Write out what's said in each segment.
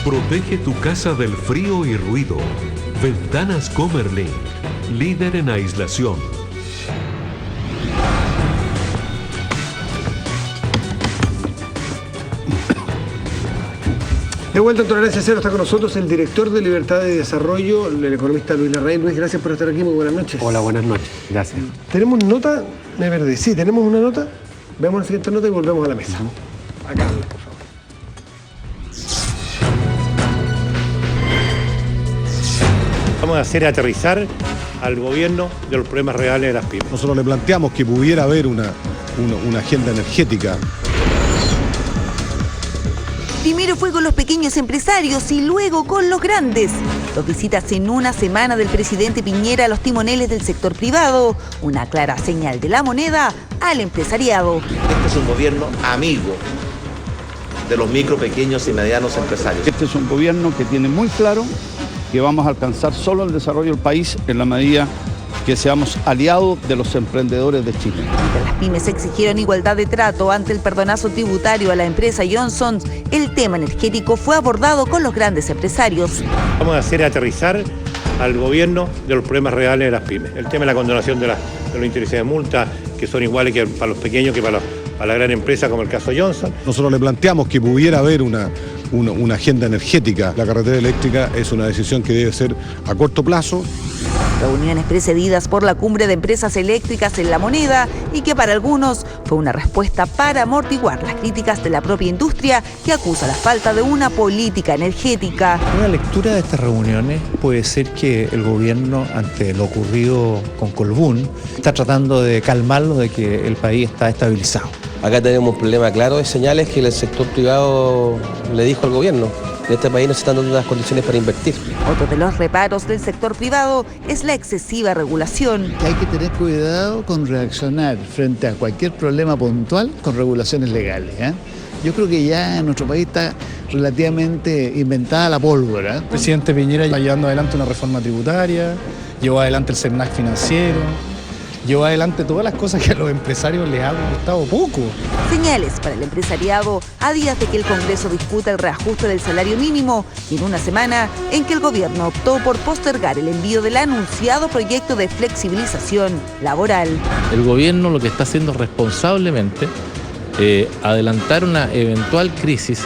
Protege tu casa del frío y ruido. Ventanas Comerlin, líder en aislación. De vuelta en Tolerancia Cero, está con nosotros el director de Libertad de Desarrollo, el economista Luis Larraín. Luis, gracias por estar aquí, muy buenas noches. Hola, buenas noches, gracias. ¿Tenemos nota? Me perdí. Sí, tenemos una nota. Veamos la siguiente nota y volvemos a la mesa. Acá, por favor. Vamos a hacer aterrizar al gobierno de los problemas reales de las pymes. Nosotros le planteamos que pudiera haber una agenda energética. Primero fue con los pequeños empresarios y luego con los grandes. Dos visitas en una semana del presidente Piñera a los timoneles del sector privado. Una clara señal de la moneda al empresariado. Este es un gobierno amigo de los micro, pequeños y medianos empresarios. Este es un gobierno que tiene muy claro que vamos a alcanzar solo el desarrollo del país en la medida que seamos aliados de los emprendedores de Chile. Las pymes exigieron igualdad de trato ante el perdonazo tributario a la empresa Johnson. El tema energético fue abordado con los grandes empresarios. Vamos a hacer aterrizar al gobierno de los problemas reales de las pymes. El tema de la condonación de los intereses de multa, que son iguales que para los pequeños que para la gran empresa, como el caso Johnson. Nosotros le planteamos que pudiera haber una agenda energética. La carretera eléctrica es una decisión que debe ser a corto plazo. Reuniones precedidas por la cumbre de empresas eléctricas en La Moneda y que para algunos fue una respuesta para amortiguar las críticas de la propia industria que acusa la falta de una política energética. Una lectura de estas reuniones puede ser que el gobierno, ante lo ocurrido con Colbún, está tratando de calmarlo de que el país está estabilizado. Acá tenemos un problema claro de señales que el sector privado le dijo al gobierno. En este país no se están dando las condiciones para invertir. Otro de los reparos del sector privado es la excesiva regulación. Hay que tener cuidado con reaccionar frente a cualquier problema puntual con regulaciones legales. Yo creo que ya en nuestro país está relativamente inventada la pólvora. El presidente Piñera está llevando adelante una reforma tributaria, llevó adelante el CERNAC financiero, llevó adelante todas las cosas que a los empresarios les ha costado poco. Señales para el empresariado a días de que el Congreso discuta el reajuste del salario mínimo y en una semana en que el gobierno optó por postergar el envío del anunciado proyecto de flexibilización laboral. El gobierno lo que está haciendo responsablemente adelantar una eventual crisis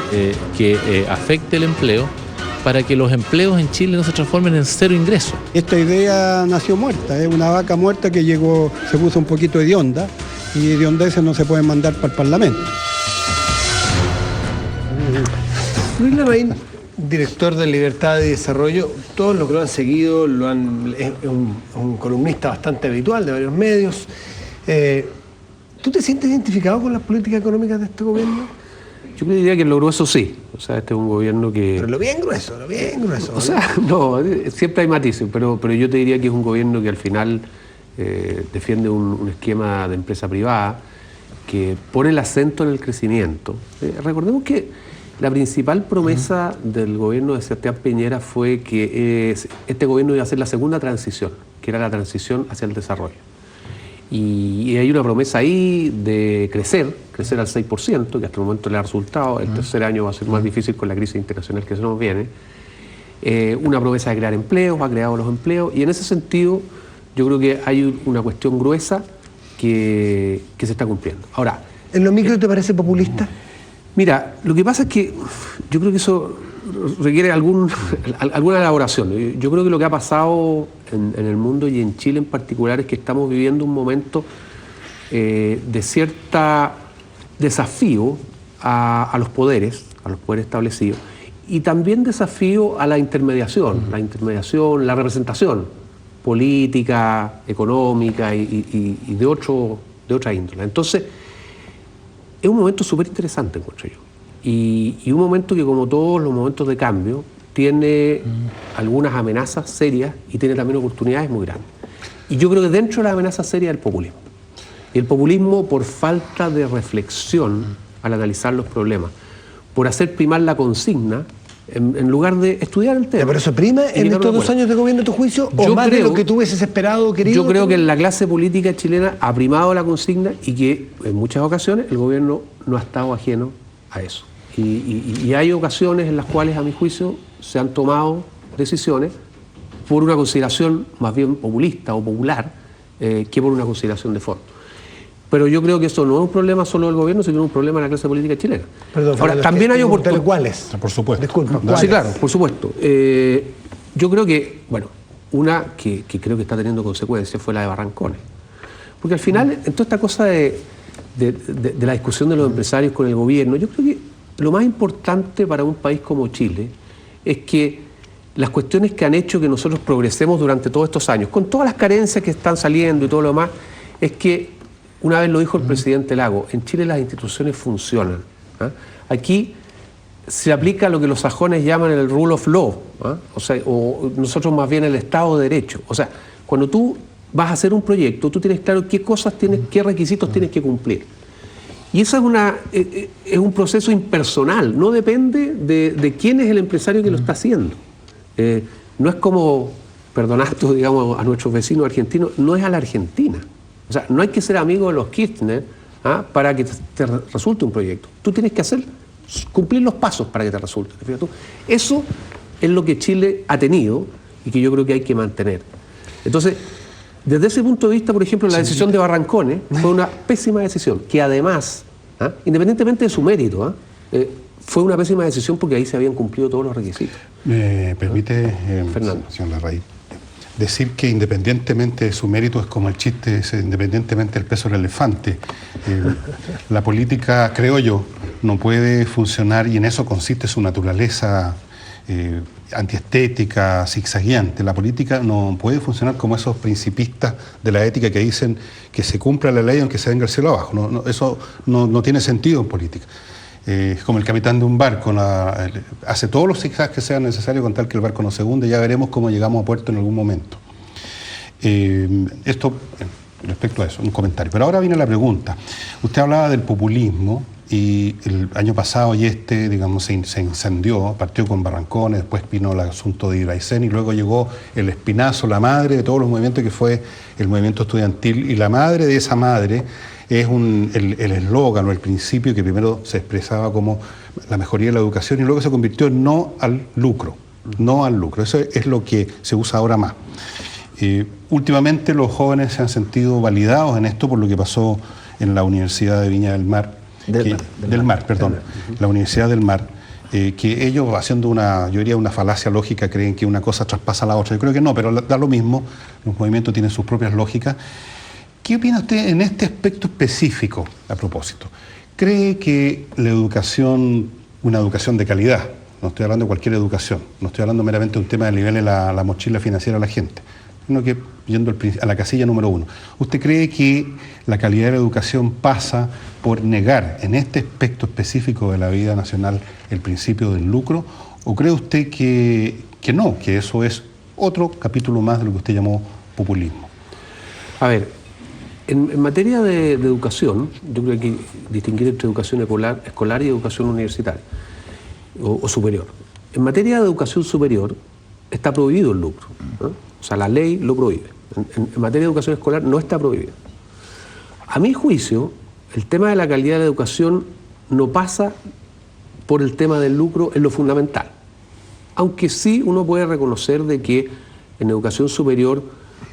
que afecte el empleo para que los empleos en Chile no se transformen en cero ingreso. Esta idea nació muerta, es una vaca muerta que llegó, se puso un poquito hedionda y hediondeces no se pueden mandar para el Parlamento. Luis Larraín, director de Libertad de Desarrollo, todos los que lo han seguido, es un columnista bastante habitual de varios medios. ¿Tú te sientes identificado con las políticas económicas de este gobierno? Yo diría que lo grueso sí. O sea, este es un gobierno que... Pero lo bien grueso. O sea, no, siempre hay matices, pero yo te diría que es un gobierno que al final defiende un esquema de empresa privada que pone el acento en el crecimiento. Recordemos que la principal promesa del gobierno de Sebastián Piñera fue que este gobierno iba a hacer la segunda transición, que era la transición hacia el desarrollo. Y hay una promesa ahí de crecer al 6%, que hasta el momento le ha resultado. El tercer año va a ser más difícil con la crisis internacional que se nos viene. Una promesa de crear empleos, ha creado los empleos, y en ese sentido yo creo que hay una cuestión gruesa que se está cumpliendo. Ahora, ¿en lo micro te parece populista? Mira, lo que pasa es que yo creo que eso requiere alguna elaboración. Yo creo que lo que ha pasado en el mundo y en Chile en particular es que estamos viviendo un momento de cierta desafío a los poderes establecidos, y también desafío a la intermediación, la representación política, económica y de otra índole. Entonces, es un momento súper interesante, encuentro yo. Y un momento que, como todos los momentos de cambio, tiene algunas amenazas serias y tiene también oportunidades muy grandes. Y yo creo que dentro de las amenazas serias el populismo. Y el populismo por falta de reflexión al analizar los problemas, por hacer primar la consigna en lugar de estudiar el tema. ¿Pero eso prima en estos 2 años de gobierno, a tu juicio, o más de lo que tú hubieses esperado o querido? Yo creo que en la clase política chilena ha primado la consigna y que en muchas ocasiones el gobierno no ha estado ajeno a eso. Y hay ocasiones en las cuales, a mi juicio, se han tomado decisiones por una consideración más bien populista o popular que por una consideración de fondo. Pero yo creo que eso no es un problema solo del gobierno, sino un problema de la clase política chilena. Perdón, ahora, también hay oportunidades. ¿Cuáles? Por supuesto. Disculpa, Sí, claro, por supuesto. Yo creo que, bueno, una que creo que está teniendo consecuencias fue la de Barrancones. Porque al final, en toda esta cosa de la discusión de los empresarios con el gobierno, yo creo que lo más importante para un país como Chile es que las cuestiones que han hecho que nosotros progresemos durante todos estos años, con todas las carencias que están saliendo y todo lo demás, es que, una vez lo dijo el presidente Lago, en Chile las instituciones funcionan. Aquí se aplica lo que los sajones llaman el rule of law, o sea, o nosotros más bien el Estado de Derecho. O sea, cuando tú vas a hacer un proyecto, tú tienes claro qué cosas tienes, qué requisitos tienes que cumplir. Y eso es un proceso impersonal, no depende de quién es el empresario que lo está haciendo. No es como, perdonando, digamos, a nuestros vecinos argentinos, no es a la Argentina. O sea, no hay que ser amigo de los Kirchner para que te resulte un proyecto. Tú tienes que cumplir los pasos para que te resulte. Eso es lo que Chile ha tenido y que yo creo que hay que mantener. Entonces, desde ese punto de vista, por ejemplo, la decisión de Barrancones fue una pésima decisión, que además, independientemente de su mérito, fue una pésima decisión porque ahí se habían cumplido todos los requisitos. ¿Me permite, Fernando, señor Larraín, decir que independientemente de su mérito es como el chiste, independientemente del peso del elefante? La política, creo yo, no puede funcionar, y en eso consiste su naturaleza antiestética, zigzagueante. La política no puede funcionar como esos principistas de la ética que dicen que se cumpla la ley aunque se venga el cielo abajo. Eso no tiene sentido en política. Es como el capitán de un barco, hace todos los zigzags que sean necesarios con tal que el barco no se hunde. Ya veremos cómo llegamos a puerto en algún momento. Esto respecto a eso, un comentario. Pero ahora viene la pregunta. Usted hablaba del populismo y el año pasado digamos, se incendió, partió con Barrancones, después vino el asunto de Iraicén y luego llegó el espinazo, la madre de todos los movimientos que fue el movimiento estudiantil, y la madre de esa madre es el eslogan o el principio que primero se expresaba como la mejoría de la educación y luego se convirtió en no al lucro. No al lucro. Eso es lo que se usa ahora más. Últimamente los jóvenes se han sentido validados en esto por lo que pasó en la Universidad de Viña del Mar. La Universidad del Mar. Que ellos, haciendo yo diría una falacia lógica, creen que una cosa traspasa a la otra. Yo creo que no, pero da lo mismo. Los movimientos tienen sus propias lógicas. ¿Qué opina usted en este aspecto específico, a propósito? ¿Cree que la educación, una educación de calidad, no estoy hablando de cualquier educación, no estoy hablando meramente de un tema de nivel de la mochila financiera de la gente, sino que, yendo a la casilla número 1, ¿usted cree que la calidad de la educación pasa por negar en este aspecto específico de la vida nacional el principio del lucro? ¿O cree usted que no, que eso es otro capítulo más de lo que usted llamó populismo? A ver, en materia de educación, yo creo que hay que distinguir entre educación escolar y educación universitaria o superior. En materia de educación superior está prohibido el lucro, ¿no? O sea, la ley lo prohíbe. En materia de educación escolar no está prohibido. A mi juicio, el tema de la calidad de la educación no pasa por el tema del lucro en lo fundamental. Aunque sí uno puede reconocer de que en educación superior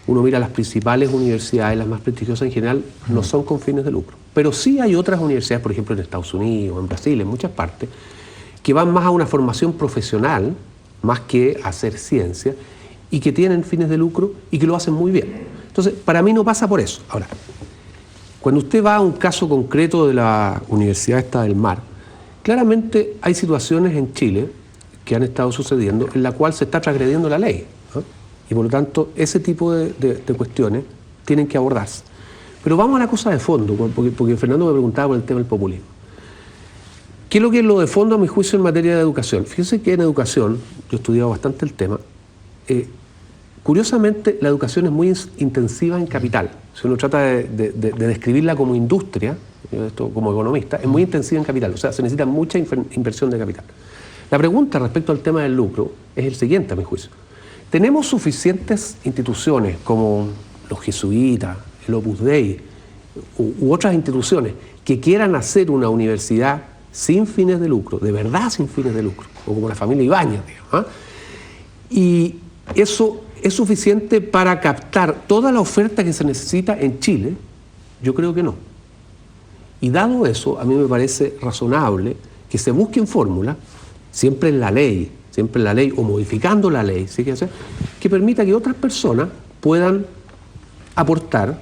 uno mira las principales universidades, las más prestigiosas en general, no son con fines de lucro. Pero sí hay otras universidades, por ejemplo en Estados Unidos, en Brasil, en muchas partes, que van más a una formación profesional, más que a hacer ciencia, y que tienen fines de lucro y que lo hacen muy bien. Entonces, para mí no pasa por eso. Ahora, cuando usted va a un caso concreto de la Universidad esta del Mar, claramente hay situaciones en Chile que han estado sucediendo en la cual se está transgrediendo la ley, ¿no? Y por lo tanto, ese tipo de cuestiones tienen que abordarse. Pero vamos a la cosa de fondo, porque Fernando me preguntaba por el tema del populismo. ¿Qué es lo que es lo de fondo a mi juicio en materia de educación? Fíjense que en educación, yo he estudiado bastante el tema, curiosamente la educación es muy intensiva en capital. Si uno trata de describirla como industria, esto como economista, es muy intensiva en capital, o sea, se necesita mucha inversión de capital. La pregunta respecto al tema del lucro es el siguiente, a mi juicio. ¿Tenemos suficientes instituciones como los jesuitas, el Opus Dei u otras instituciones que quieran hacer una universidad sin fines de lucro, de verdad sin fines de lucro, o como la familia Ibáñez, digamos, y eso es suficiente para captar toda la oferta que se necesita en Chile. Yo creo que no. Y dado eso, a mí me parece razonable que se busquen fórmulas, siempre en la ley, o modificando la ley, ¿sí? Que permita que otras personas puedan aportar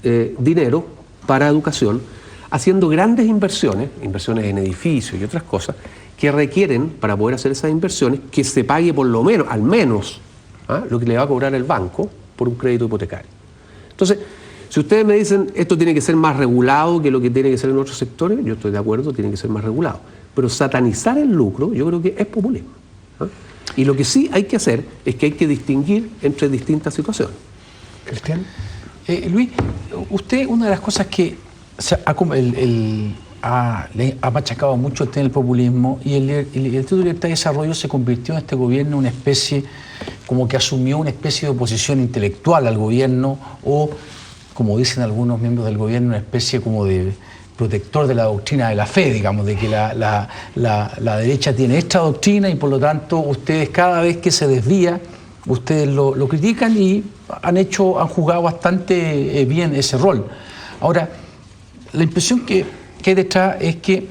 dinero para educación, haciendo grandes inversiones en edificios y otras cosas, que requieren, para poder hacer esas inversiones, que se pague por lo menos, al menos, lo que le va a cobrar el banco por un crédito hipotecario. Entonces, si ustedes me dicen esto tiene que ser más regulado que lo que tiene que ser en otros sectores, yo estoy de acuerdo, tiene que ser más regulado. Pero satanizar el lucro, yo creo que es populismo. Y lo que sí hay que hacer es que hay que distinguir entre distintas situaciones. Cristian. Luis, usted, una de las cosas que le ha machacado mucho el tema del populismo, y el Instituto de Libertad y Desarrollo se convirtió en este gobierno en una especie, como que asumió una especie de oposición intelectual al gobierno, o, como dicen algunos miembros del gobierno, una especie como de protector de la doctrina de la fe, digamos, de que la derecha tiene esta doctrina y por lo tanto ustedes cada vez que se desvía, ustedes lo critican y han jugado bastante bien ese rol. Ahora, la impresión que hay detrás es que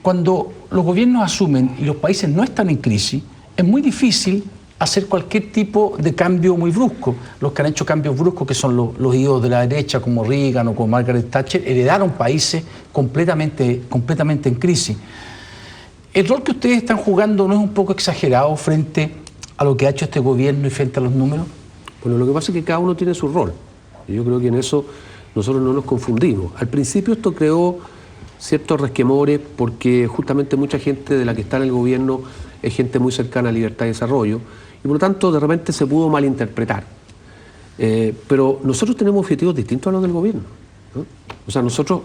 cuando los gobiernos asumen y los países no están en crisis, es muy difícil hacer cualquier tipo de cambio muy brusco. Los que han hecho cambios bruscos, que son los ídolos de la derecha, como Reagan o como Margaret Thatcher, heredaron países completamente en crisis. ¿El rol que ustedes están jugando no es un poco exagerado frente a lo que ha hecho este gobierno y frente a los números? Bueno, lo que pasa es que cada uno tiene su rol. Y yo creo que en eso nosotros no nos confundimos. Al principio esto creó ciertos resquemores porque justamente mucha gente de la que está en el gobierno es gente muy cercana a Libertad y Desarrollo, y por lo tanto de repente se pudo malinterpretar. Pero nosotros tenemos objetivos distintos a los del gobierno, ¿no? O sea, nosotros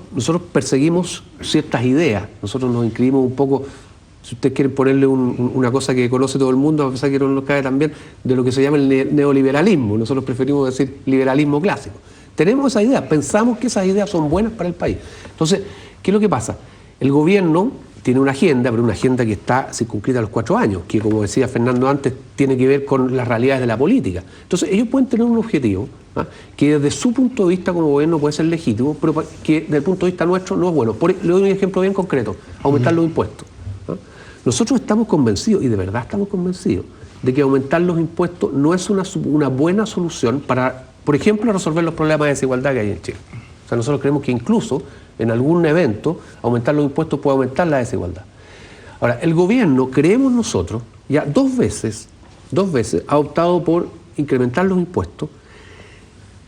perseguimos ciertas ideas, nosotros nos inscribimos un poco, si ustedes quieren ponerle una cosa que conoce todo el mundo, a pesar que no nos cae tan bien, de lo que se llama el neoliberalismo. Nosotros preferimos decir liberalismo clásico. Tenemos esas ideas, pensamos que esas ideas son buenas para el país. Entonces, ¿qué es lo que pasa? El gobierno tiene una agenda, pero una agenda que está circunscrita a los 4 años, que, como decía Fernando antes, tiene que ver con las realidades de la política. Entonces, ellos pueden tener un objetivo, que desde su punto de vista como gobierno puede ser legítimo, pero que desde el punto de vista nuestro no es bueno. Le doy un ejemplo bien concreto: aumentar los impuestos. Nosotros estamos convencidos, y de verdad estamos convencidos, de que aumentar los impuestos no es una buena solución para, por ejemplo, resolver los problemas de desigualdad que hay en Chile. O sea, nosotros creemos que incluso en algún evento aumentar los impuestos puede aumentar la desigualdad. Ahora, el gobierno, creemos nosotros, ya dos veces ha optado por incrementar los impuestos,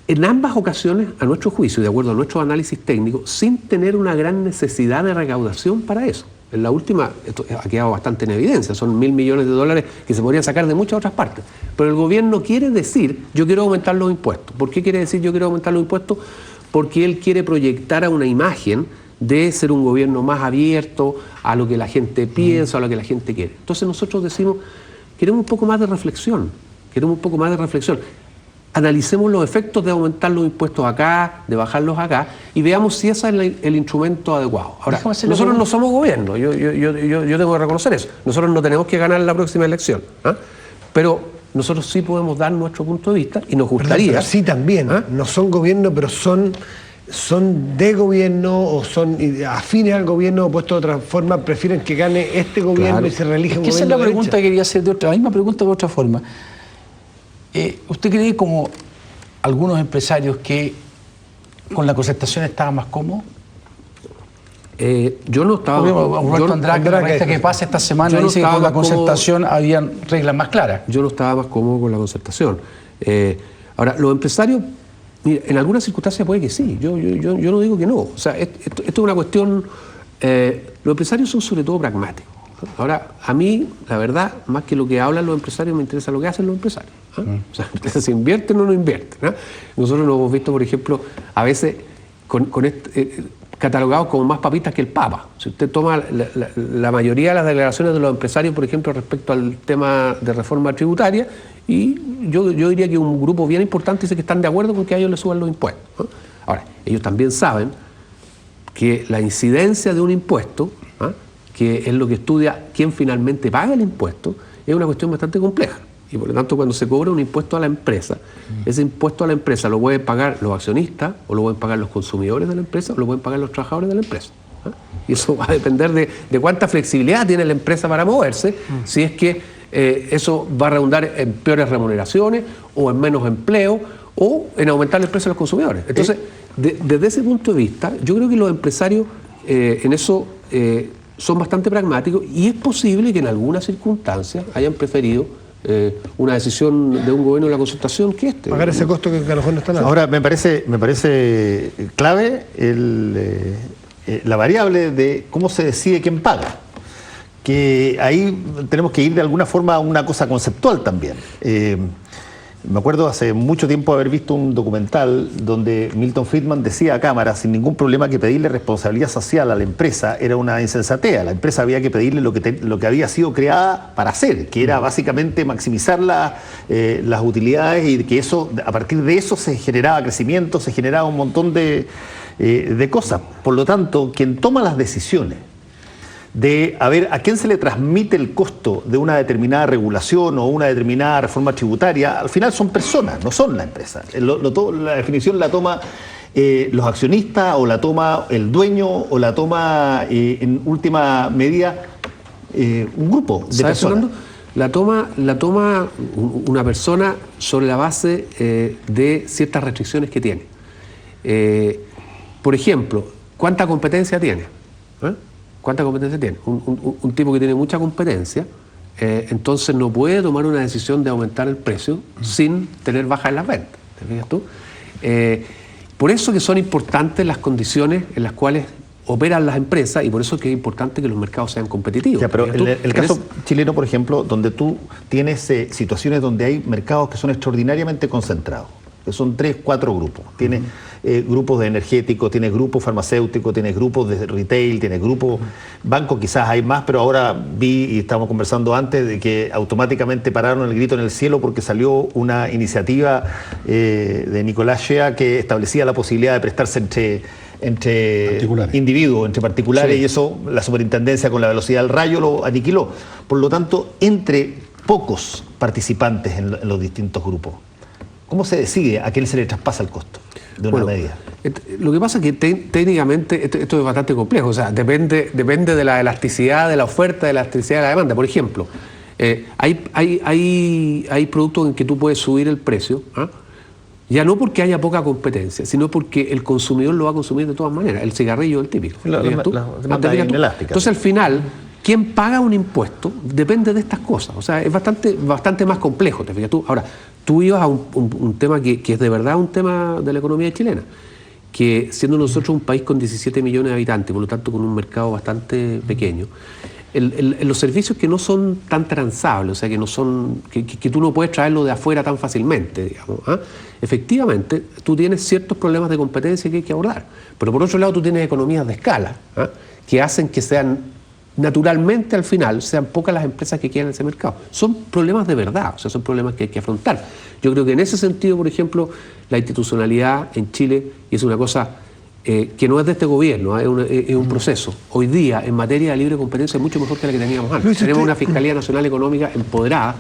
en ambas ocasiones, a nuestro juicio y de acuerdo a nuestros análisis técnicos, sin tener una gran necesidad de recaudación para eso. En la última, esto ha quedado bastante en evidencia, son $1.000 millones que se podrían sacar de muchas otras partes. Pero el gobierno quiere decir, yo quiero aumentar los impuestos. ¿Por qué quiere decir yo quiero aumentar los impuestos? Porque él quiere proyectar a una imagen de ser un gobierno más abierto a lo que la gente piensa, a lo que la gente quiere. Entonces nosotros decimos, queremos un poco más de reflexión, Analicemos los efectos de aumentar los impuestos acá, de bajarlos acá, y veamos si ese es el instrumento adecuado. Ahora, nosotros no somos gobierno, yo tengo que reconocer eso. Nosotros no tenemos que ganar la próxima elección, pero nosotros sí podemos dar nuestro punto de vista y nos gustaría... Pero sí también, no son gobierno, pero son de gobierno o son afines al gobierno, o puesto de otra forma, prefieren que gane este gobierno, claro, y se reelige un gobierno. Esa es la pregunta que quería hacer la misma pregunta de otra forma. ¿Usted cree, como algunos empresarios, que con la concertación estaba más cómodo? Yo no estaba... Roberto Andrade, que pasa esta semana, dice que con la concertación habían reglas más claras. Yo no estaba más cómodo con la concertación. Ahora, los empresarios, mira, en algunas circunstancias puede que sí, yo no digo que no. O sea, esto es una cuestión... los empresarios son sobre todo pragmáticos. Ahora, a mí, la verdad, más que lo que hablan los empresarios, me interesa lo que hacen los empresarios. O sea, ¿se invierten o no invierten? Nosotros lo hemos visto, por ejemplo, a veces catalogados como más papistas que el Papa. Si usted toma la mayoría de las declaraciones de los empresarios, por ejemplo, respecto al tema de reforma tributaria, y yo diría que un grupo bien importante dice que están de acuerdo con que a ellos les suban los impuestos. Ahora, ellos también saben que la incidencia de un impuesto que es lo que estudia quién finalmente paga el impuesto, es una cuestión bastante compleja. Y por lo tanto, cuando se cobra un impuesto a la empresa, ese impuesto a la empresa lo pueden pagar los accionistas, o lo pueden pagar los consumidores de la empresa, o lo pueden pagar los trabajadores de la empresa. Y eso va a depender de cuánta flexibilidad tiene la empresa para moverse, si es que eso va a redundar en peores remuneraciones, o en menos empleo, o en aumentar el precio a los consumidores. Entonces, desde ese punto de vista, yo creo que los empresarios en eso son bastante pragmáticos, y es posible que en algunas circunstancias hayan preferido una decisión de un gobierno de la concertación que este. Pagar ese costo que a lo mejor no está nada. Ahora, me parece clave la variable de cómo se decide quién paga. Que ahí tenemos que ir de alguna forma a una cosa conceptual también. Me acuerdo hace mucho tiempo haber visto un documental donde Milton Friedman decía a cámara sin ningún problema que pedirle responsabilidad social a la empresa era una insensatez. A la empresa había que pedirle lo que había sido creada para hacer, que era básicamente maximizar las utilidades, y que eso, a partir de eso se generaba crecimiento, se generaba un montón de cosas. Por lo tanto, quien toma las decisiones de a ver a quién se le transmite el costo de una determinada regulación o una determinada reforma tributaria, al final son personas, no son la empresa. La definición la toma los accionistas, o la toma el dueño, o la toma en última medida un grupo de personas. La toma una persona sobre la base de ciertas restricciones que tiene. Por ejemplo, ¿cuánta competencia tiene? ¿Cuánta competencia tiene? Un tipo que tiene mucha competencia, entonces no puede tomar una decisión de aumentar el precio sin tener bajas en las ventas. ¿Te fijas tú? Por eso que son importantes las condiciones en las cuales operan las empresas, y por eso es que es importante que los mercados sean competitivos. Ya, pero el caso chileno, por ejemplo, donde tú tienes situaciones donde hay mercados que son extraordinariamente concentrados, que son 3, 4 grupos. Tienes grupos de energéticos, tienes grupos farmacéuticos, tienes grupos de retail, tienes grupos bancos, quizás hay más, pero ahora vi, y estábamos conversando antes, de que automáticamente pararon el grito en el cielo porque salió una iniciativa de Nicolás Shea que establecía la posibilidad de prestarse entre individuos, entre particulares, sí. Y eso la superintendencia con la velocidad del rayo lo aniquiló. Por lo tanto, entre pocos participantes en los distintos grupos, ¿cómo se decide a quién se le traspasa el costo de una medida? Lo que pasa es que técnicamente esto es bastante complejo, o sea, depende de la elasticidad de la oferta, de la elasticidad de la demanda. Por ejemplo, hay productos en que tú puedes subir el precio, ya no porque haya poca competencia, sino porque el consumidor lo va a consumir de todas maneras. El cigarrillo es el típico. Entonces, al final, quien paga un impuesto depende de estas cosas. O sea, es bastante más complejo, ¿te fijas tú? Ahora, tú ibas a un tema que es de verdad un tema de la economía chilena, que siendo nosotros un país con 17 millones de habitantes, por lo tanto con un mercado bastante pequeño, los servicios que no son tan transables, o sea, que no son que tú no puedes traerlo de afuera tan fácilmente, digamos, efectivamente, tú tienes ciertos problemas de competencia que hay que abordar. Pero por otro lado, tú tienes economías de escala, que hacen que sean naturalmente al final sean pocas las empresas que quedan en ese mercado. Son problemas de verdad, o sea, son problemas que hay que afrontar. Yo creo que en ese sentido, por ejemplo, la institucionalidad en Chile, y es una cosa que no es de este gobierno, es un proceso. Hoy día, en materia de libre competencia, es mucho mejor que la que teníamos antes. Tenemos una Fiscalía Nacional Económica empoderada,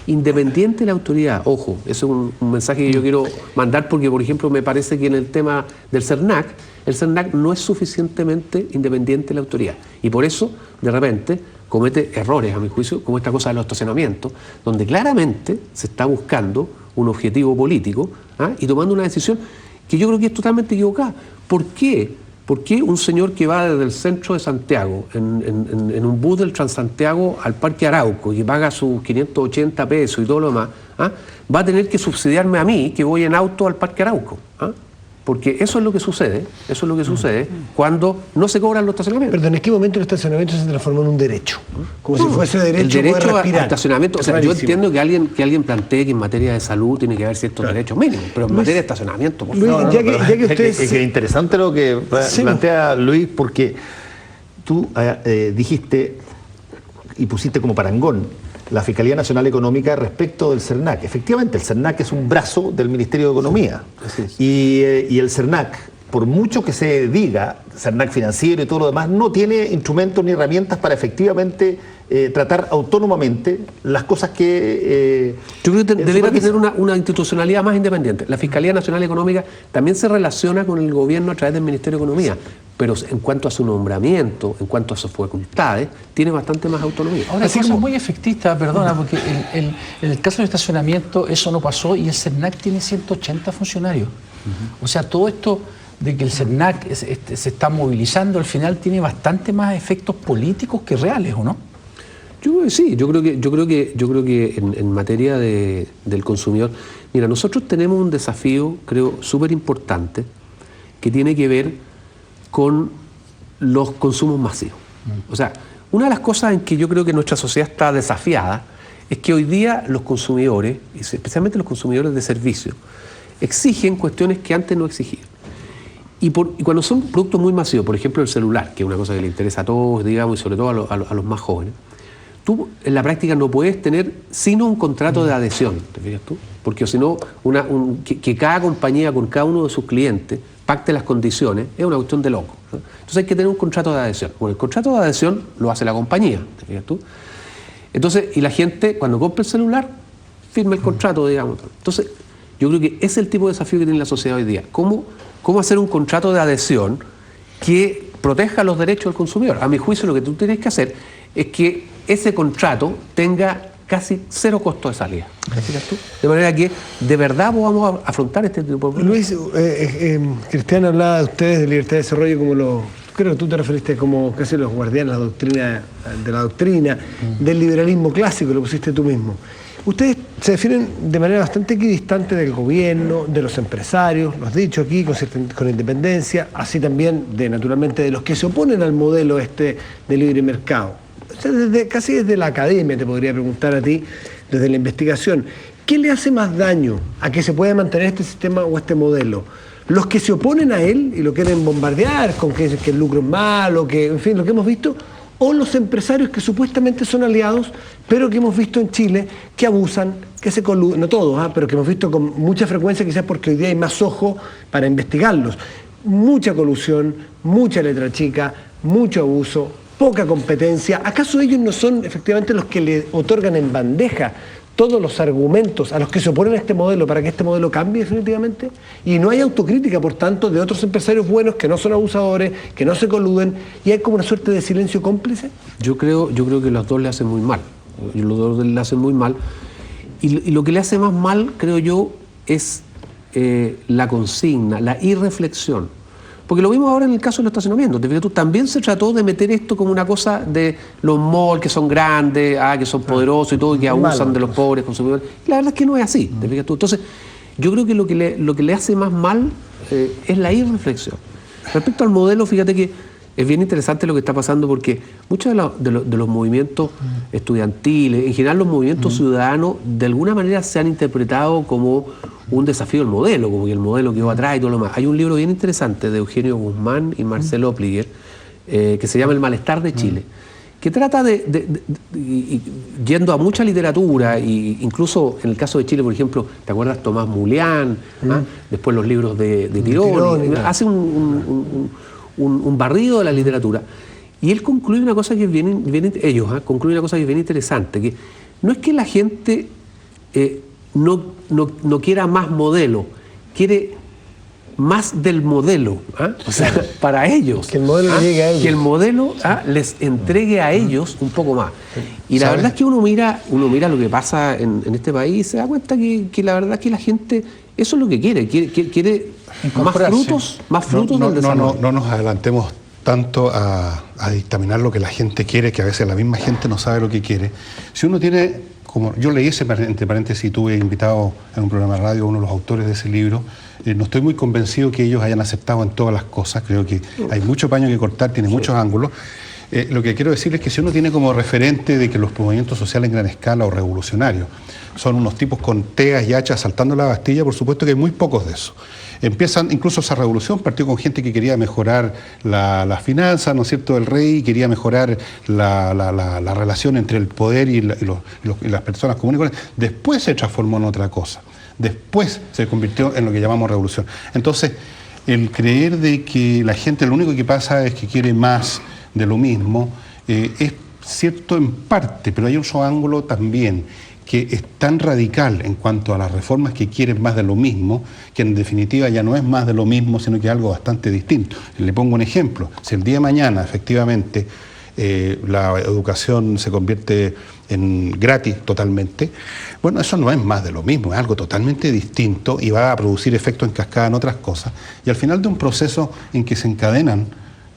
independiente de la autoridad. Ojo, ese es un mensaje que yo quiero mandar, porque, por ejemplo, me parece que en el tema del CERNAC, el CERNAC no es suficientemente independiente de la autoridad. Y por eso, de repente, comete errores, a mi juicio, como esta cosa de los estacionamientos, donde claramente se está buscando un objetivo político y tomando una decisión que yo creo que es totalmente equivocada. ¿Por qué? ¿Por qué un señor que va desde el centro de Santiago, en un bus del Transantiago al Parque Arauco, y paga sus 580 pesos y todo lo demás, va a tener que subsidiarme a mí, que voy en auto al Parque Arauco? Porque eso es lo que sucede cuando no se cobran los estacionamientos. Perdón, ¿en qué momento el estacionamiento se transformó en un derecho? Como si fuese derecho el derecho poder respirar. al estacionamiento. O sea, yo entiendo que alguien plantee que en materia de salud tiene que haber ciertos derechos mínimos, pero en materia de estacionamiento, por favor. Es interesante lo que plantea Luis, porque tú dijiste y pusiste como parangón la Fiscalía Nacional Económica respecto del CERNAC. Efectivamente, el CERNAC es un brazo del Ministerio de Economía. Y el CERNAC por mucho que se diga, CERNAC financiero y todo lo demás, no tiene instrumentos ni herramientas para efectivamente tratar autónomamente las cosas que... Yo creo que debería tener una institucionalidad más independiente. La Fiscalía Nacional Económica también se relaciona con el gobierno a través del Ministerio de Economía, pero en cuanto a su nombramiento, en cuanto a sus facultades, tiene bastante más autonomía. Ahora, es cosa muy efectista, perdona, porque en el caso del estacionamiento eso no pasó y el CERNAC tiene 180 funcionarios. O sea, todo esto de que el CERNAC se está movilizando, al final tiene bastante más efectos políticos que reales, ¿o no? Yo creo que sí, yo creo que en materia del consumidor, mira, nosotros tenemos un desafío, creo, súper importante, que tiene que ver con los consumos masivos. O sea, una de las cosas en que yo creo que nuestra sociedad está desafiada es que hoy día los consumidores, especialmente los consumidores de servicios, exigen cuestiones que antes no exigían. Y cuando son productos muy masivos, por ejemplo el celular, que es una cosa que le interesa a todos, digamos, y sobre todo a los más jóvenes, tú en la práctica no puedes tener sino un contrato de adhesión, ¿te fijas tú? Porque si no, que cada compañía con cada uno de sus clientes pacte las condiciones, es una cuestión de loco, ¿no? Entonces hay que tener un contrato de adhesión. Bueno, el contrato de adhesión lo hace la compañía, ¿te fijas tú? Entonces, y la gente, cuando compra el celular, firma el contrato, digamos. Entonces, yo creo que ese es el tipo de desafío que tiene la sociedad hoy día. ¿Cómo hacer un contrato de adhesión que proteja los derechos del consumidor? A mi juicio, lo que tú tienes que hacer es que ese contrato tenga casi cero costo de salida. De manera que de verdad podamos afrontar este tipo de problemas. Luis, Cristian hablaba de ustedes de libertad de desarrollo como creo que tú te referiste como casi los guardianes de la doctrina, del liberalismo clásico, lo pusiste tú mismo. Ustedes se definen de manera bastante equidistante del gobierno, de los empresarios, lo has dicho aquí, con independencia, así también naturalmente de los que se oponen al modelo de libre mercado. O sea, casi desde la academia te podría preguntar a ti, desde la investigación, ¿qué le hace más daño a que se pueda mantener este sistema o este modelo? ¿Los que se oponen a él y lo quieren bombardear con que el lucro es malo, en fin, lo que hemos visto? ¿O los empresarios que supuestamente son aliados, pero que hemos visto en Chile que abusan, que se coluden, no todos, pero que hemos visto con mucha frecuencia, quizás porque hoy día hay más ojo para investigarlos? Mucha colusión, mucha letra chica, mucho abuso, poca competencia. ¿Acaso ellos no son efectivamente los que le otorgan en bandeja todos los argumentos a los que se oponen a este modelo para que este modelo cambie definitivamente? Y no hay autocrítica, por tanto, de otros empresarios buenos que no son abusadores, que no se coluden, y hay como una suerte de silencio cómplice. Yo creo que los dos le hacen muy mal. Los dos le hacen muy mal. Y lo que le hace más mal, creo yo, es la consigna, la irreflexión. Porque lo vimos ahora en el caso del estacionamiento. También se trató de meter esto como una cosa de los malls que son grandes, que son poderosos y todo, y que abusan de los pobres consumidores. Y la verdad es que no es así. Entonces, yo creo que lo que le hace más mal es la irreflexión. Respecto al modelo, fíjate que es bien interesante lo que está pasando, porque muchos de los movimientos estudiantiles, en general los movimientos ciudadanos, de alguna manera se han interpretado como un desafío del modelo, como que el modelo quedó atrás y todo lo demás. Hay un libro bien interesante de Eugenio Guzmán y Marcelo Opliger, que se llama El malestar de Chile, que trata yendo a mucha literatura, e incluso en el caso de Chile, por ejemplo, ¿te acuerdas? Tomás Mulián, después los libros de Tironi, hace un barrido de la literatura. Y él concluye una cosa que es concluye una cosa que es bien interesante, que no es que la gente no quiera más modelo, quiere más del modelo, o sea, para ellos. Que el modelo llegue a ellos. Que el modelo les entregue a ellos un poco más. Y la verdad es que uno mira lo que pasa en este país y se da cuenta que la verdad es que la gente, eso es lo que quiere más frutos del desarrollo. No nos adelantemos tanto a dictaminar lo que la gente quiere, que a veces la misma gente no sabe lo que quiere. Si uno tiene, como yo leí entre paréntesis, tuve invitado en un programa de radio a uno de los autores de ese libro, no estoy muy convencido que ellos hayan aceptado en todas las cosas, creo que hay mucho paño que cortar, tiene muchos ángulos. Lo que quiero decir es que si uno tiene como referente de que los movimientos sociales en gran escala o revolucionarios son unos tipos con teas y hachas saltando la Bastilla, por supuesto que hay muy pocos de eso. Empiezan, incluso esa revolución partió con gente que quería mejorar la finanza, ¿no es cierto?, del rey, quería mejorar la relación entre el poder y las personas comunes. Después se transformó en otra cosa. Después se convirtió en lo que llamamos revolución. Entonces, el creer de que la gente lo único que pasa es que quiere más de lo mismo, es cierto en parte, pero hay otro ángulo también, que es tan radical en cuanto a las reformas que quieren más de lo mismo, que en definitiva ya no es más de lo mismo, sino que es algo bastante distinto. Le pongo un ejemplo. Si el día de mañana, efectivamente, la educación se convierte en gratis totalmente, bueno, eso no es más de lo mismo, es algo totalmente distinto y va a producir efectos en cascada en otras cosas. Y al final de un proceso en que se encadenan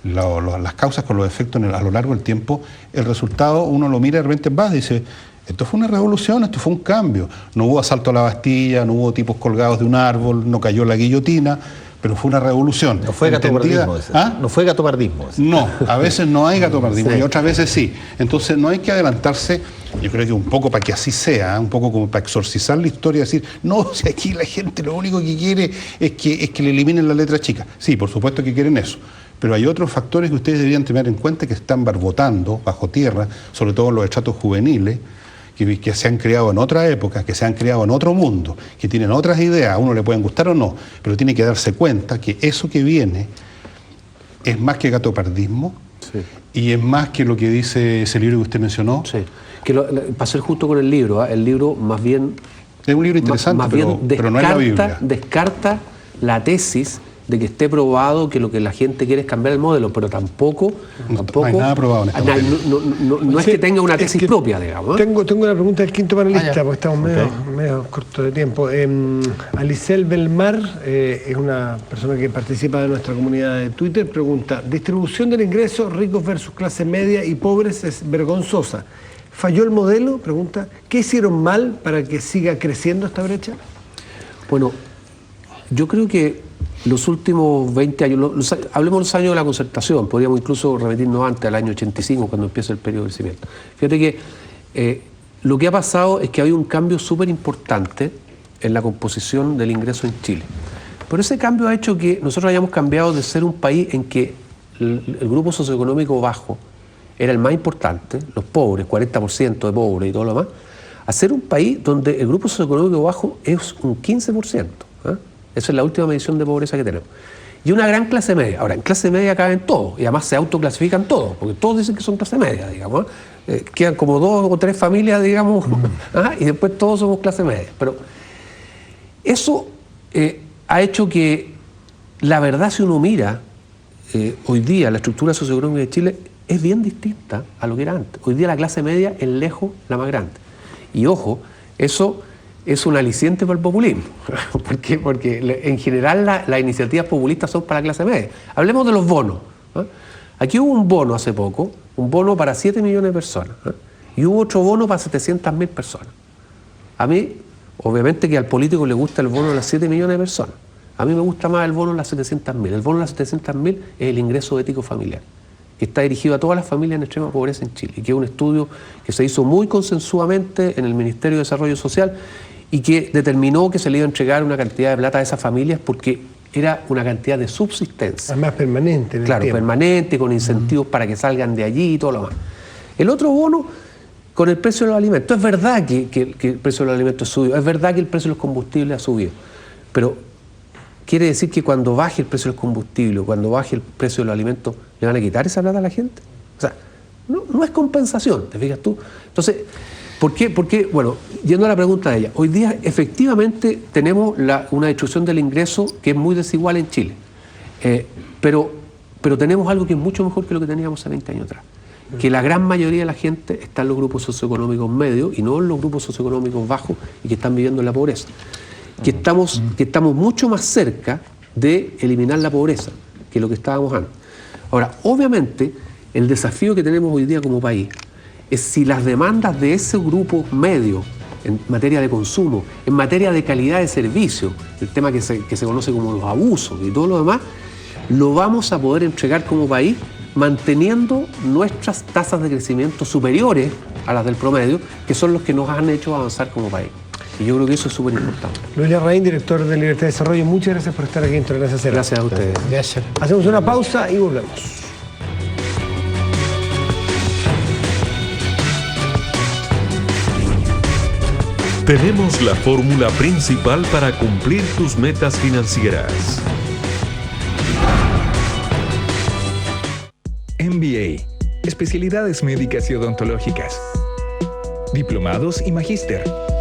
las causas con los efectos a lo largo del tiempo, el resultado uno lo mira y de repente va y dice, esto fue una revolución, esto fue un cambio. No hubo asalto a la Bastilla, no hubo tipos colgados de un árbol, no cayó la guillotina, pero fue una revolución. No fue gatopardismo ese. ¿Ah? No fue gatopardismo ese. No, a veces no hay gatopardismo Sí. y otras veces sí. Entonces no hay que adelantarse, yo creo que un poco para que así sea, un poco como para exorcizar la historia, decir, no, si aquí la gente lo único que quiere es que le eliminen la letra chica. Sí, por supuesto que quieren eso. Pero hay otros factores que ustedes deberían tener en cuenta que están barbotando bajo tierra, sobre todo en los estratos juveniles, que se han creado en otra época, que se han creado en otro mundo, que tienen otras ideas, a uno le pueden gustar o no, pero tiene que darse cuenta que eso que viene es más que gatopardismo, sí, y es más que lo que dice ese libro que usted mencionó. Sí, que para ser justo con el libro, el libro más bien... Es un libro interesante, pero no es la Biblia. Descarta la tesis de que esté probado que lo que la gente quiere es cambiar el modelo, pero tampoco no hay nada probado en esta materia. No es que tenga una tesis propia, digamos. Tengo una pregunta del quinto panelista, porque estamos medio cortos de tiempo. Alicel Belmar es una persona que participa de nuestra comunidad de Twitter, pregunta, distribución del ingreso, ricos versus clase media y pobres es vergonzosa. ¿Falló el modelo? Pregunta, ¿qué hicieron mal para que siga creciendo esta brecha? Bueno, yo creo que los últimos 20 años, hablemos de los años de la concertación, podríamos incluso remitirnos antes, al año 85, cuando empieza el periodo de crecimiento. Fíjate que lo que ha pasado es que ha habido un cambio súper importante en la composición del ingreso en Chile. Pero ese cambio ha hecho que nosotros hayamos cambiado de ser un país en que el grupo socioeconómico bajo era el más importante, los pobres, 40% de pobres y todo lo demás, a ser un país donde el grupo socioeconómico bajo es un 15%. Esa es la última medición de pobreza que tenemos. Y una gran clase media. Ahora, en clase media caben todos, y además se autoclasifican todos, porque todos dicen que son clase media, digamos. Quedan como 2 o 3 familias, digamos, y después todos somos clase media. Pero eso ha hecho que, la verdad, si uno mira, hoy día la estructura socioeconómica de Chile es bien distinta a lo que era antes. Hoy día la clase media es lejos la más grande. Y ojo, eso es un aliciente para el populismo. ¿Por qué? Porque en general las iniciativas populistas son para la clase media. Hablemos de los bonos. Aquí hubo un bono hace poco, un bono para 7 millones de personas, y hubo otro bono para 700.000 personas. A mí, obviamente que al político le gusta el bono de las 7 millones de personas. A mí me gusta más el bono de las 700.000. El bono de las 700.000 es el ingreso ético familiar, que está dirigido a todas las familias en extrema pobreza en Chile, y que es un estudio que se hizo muy consensuadamente en el Ministerio de Desarrollo Social y que determinó que se le iba a entregar una cantidad de plata a esas familias porque era una cantidad de subsistencia. Además permanente. Claro, permanente, con incentivos para que salgan de allí y todo lo demás. El otro bono, con el precio de los alimentos. Es verdad que el precio de los alimentos subió, es verdad que el precio de los combustibles ha subido, pero ¿quiere decir que cuando baje el precio del combustible, cuando baje el precio de los alimentos, le van a quitar esa plata a la gente? O sea, no es compensación, ¿te fijas tú? Entonces, ¿por qué? Porque, bueno, yendo a la pregunta de ella, hoy día efectivamente tenemos una distribución del ingreso que es muy desigual en Chile, pero tenemos algo que es mucho mejor que lo que teníamos hace 20 años atrás, que la gran mayoría de la gente está en los grupos socioeconómicos medios y no en los grupos socioeconómicos bajos y que están viviendo en la pobreza. Que estamos mucho más cerca de eliminar la pobreza que lo que estábamos antes. Ahora, obviamente, el desafío que tenemos hoy día como país es si las demandas de ese grupo medio en materia de consumo, en materia de calidad de servicio, el tema que se conoce como los abusos y todo lo demás, lo vamos a poder entregar como país manteniendo nuestras tasas de crecimiento superiores a las del promedio, que son los que nos han hecho avanzar como país. Y yo creo que eso es súper importante. Luis Larraín, director de Libertad de Desarrollo, muchas gracias por estar aquí en Tolerancia Cero. Gracias a ustedes. Gracias. Hacemos una pausa y volvemos. Tenemos la fórmula principal para cumplir tus metas financieras. MBA, especialidades médicas y odontológicas, diplomados y magíster.